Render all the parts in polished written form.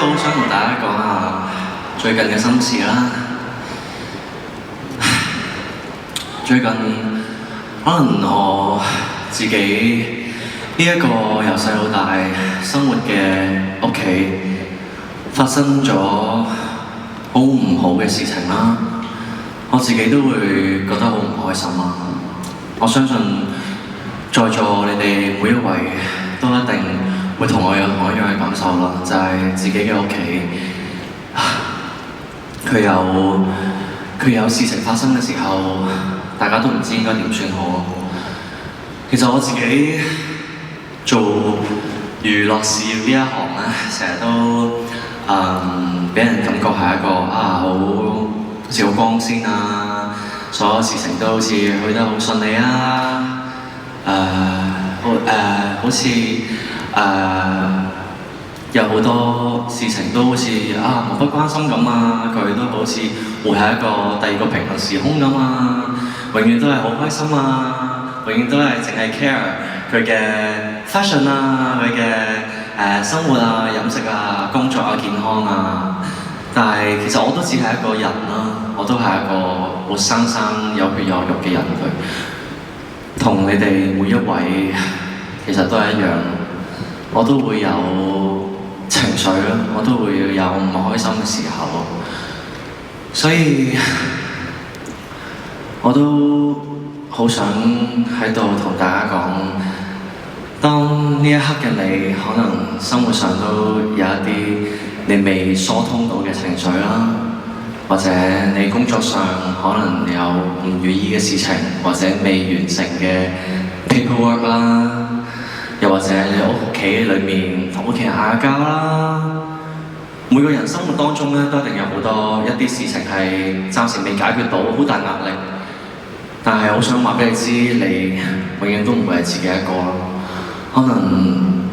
好想同大家講下最近嘅心事啦。最近可能我自己呢一個由細到大生活嘅屋企發生咗好唔好嘅事情啦，我自己都會覺得好唔開心啊！我相信在座你哋每一位都一定會同我有同一樣嘅感受啦，就係自己嘅屋企，佢有事情發生嘅時候，大家都唔知應該點算好。其實我自己做娛樂事業呢一行咧，成日都俾人感覺係一個好似好光鮮啊，所有事情都好似去得好順利啊，好似有好多事情都好似漠不關心咁啊，佢都好似活喺一個第二個平行時空咁啊，永遠都係好開心啊，永遠都係淨係 care 佢嘅 fashion 啊，佢嘅生活啊、飲食啊、工作啊、健康啊。但係其實我都只係一個人啦，我都係一個活生生有血有肉嘅人類，同你哋每一位其實都係一樣，我都會有情緒啦，我都會有唔開心嘅時候，所以我都好想喺度同大家講，當呢一刻嘅你，可能生活上都有一啲你未疏通到嘅情緒啦，或者你工作上可能有唔如意嘅事情，或者未完成嘅 paperwork 啦，又或者你屋企裏面同屋企人嗌交啦。每個人生活當中咧，都一定有好多一啲事情係暫時未解決到，好大壓力。但係好想話俾你知，你永遠都唔會係自己一個咯。可能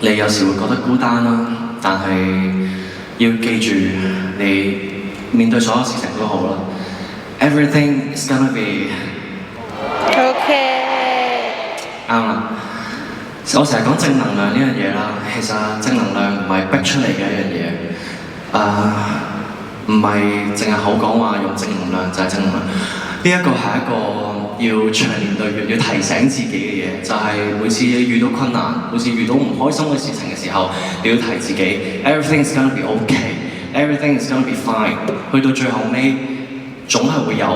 你有時會覺得孤單啦，但係要記住，你面對所有事情都好啦。Everything is gonna be okay。啱啦。我成日講正能量呢樣嘢啦，其實正能量唔係逼出嚟嘅一樣嘢，唔係淨係口講話用正能量就係正能量。呢一個係一個要長年累月要提醒自己嘅嘢，就係每次你遇到困難，每次遇到唔開心嘅事情嘅時候，你要提自己 Everything is gonna be okay, everything is gonna be fine。去到最後尾，總係會有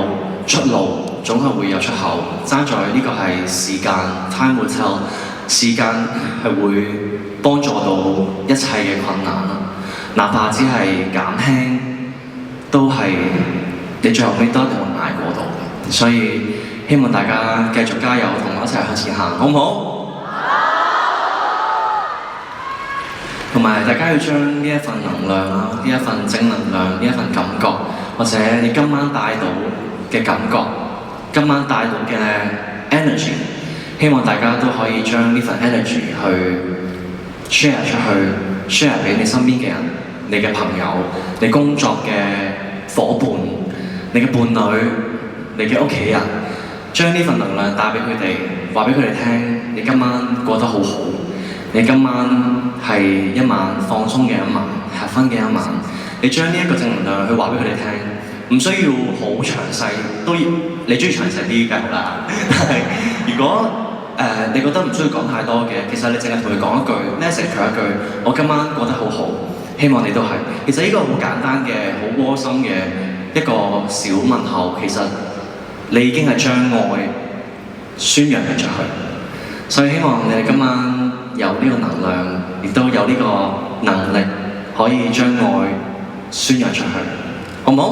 出路，總係會有出口。爭在呢個係時間 ，time will tell。時間係會幫助到一切嘅困難啦，哪怕只係減輕，都係你最後尾都一定會捱過到嘅。所以希望大家繼續加油，同我一齊向前行，好唔好？同埋大家要將呢一份能量啦，呢一份正能量，呢一份感覺，或者你今晚帶到嘅感覺，今晚帶到嘅 energy。希望大家都可以將呢份 energy 去 share 出去 ，share 俾你身邊嘅人、你嘅朋友、你工作嘅夥伴、你嘅伴侶、你嘅屋企人，將呢份能量帶俾佢哋，話俾佢哋聽，你今晚過得好好，你今晚係一晚放鬆嘅一晚，合分嘅一晚，你將呢一個正能量去話俾佢哋聽，唔需要好詳細，都要你中意詳細啲梗係好啦，但係如果你覺得唔需要講太多嘅，其實你淨係同佢講一句 message 佢一句，我今晚過得好好，希望你都係。其實呢個好簡單嘅、好窩心嘅一個小問候，其實你已經係將愛宣揚咗出去。所以希望你哋今晚有呢個能量，亦都有呢個能力，可以將愛宣揚出去，好唔好？